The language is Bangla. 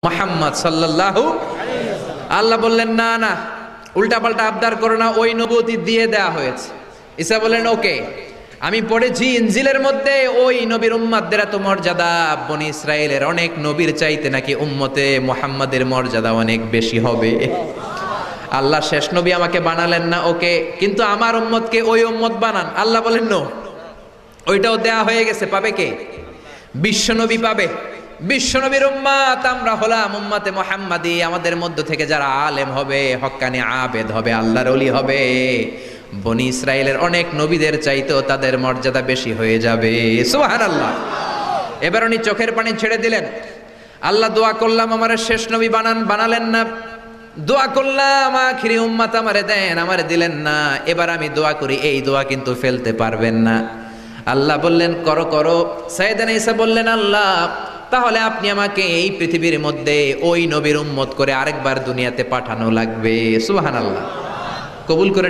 মুহাম্মদ সাল্লাল্লাহু আল্লাহ বললেন না না উল্টা পাল্টা আবদার করো না, ওই নবুয়তি দিয়ে দেয়া হয়েছে। ঈসা বললেন ওকে, আমি পড়েছি ইনজিলের মধ্যে ওই নবীর উম্মতদের এত মর্যাদা, বনি ইসরায়েলের অনেক নবীর চাইতে নাকি উম্মতে মুহাম্মাদের মর্যাদা অনেক বেশি হবে। আল্লাহ শেষ নবী আমাকে বানালেন না, ওকে, কিন্তু আমার উম্মতকে ওই উম্মত বানান। আল্লাহ বলেন নো, ওইটাও দেয়া হয়ে গেছে। পাবে কে? বিশ্বনবী পাবে। বিশ্বনবীর উম্মত আমরা হলাম উম্মতে মুহাম্মাদি। আমাদের মধ্য থেকে যারা আলেম হবে, হক্কানি আবেদ হবে, আল্লাহর ওলি হবে, বনি ইসরায়েলের অনেক নবীদের চাইতেও তাদের মর্যাদা বেশি হয়ে যাবে। সুবহানাল্লাহ। এবার উনি চোখের পানি ছেড়ে দিলেন। আল্লাহ দোয়া করলাম আমার শেষ নবী বানান, বানালেন না। দোয়া করলাম আখিরি উম্মত আমারে দেন, আমারে দিলেন না। এবার আমি দোয়া করি, এই দোয়া কিন্তু ফেলতে পারবেন না। আল্লাহ বললেন করো করো। সাইয়েদনা ঈসা বললেন আল্লাহ তাহলে আপনি আমাকে এই পৃথিবীর মধ্যে ওই নবীর উম্মত করে আরেকবার দুনিয়াতে পাঠানো লাগবে। সুবহানাল্লাহ। কবুল করে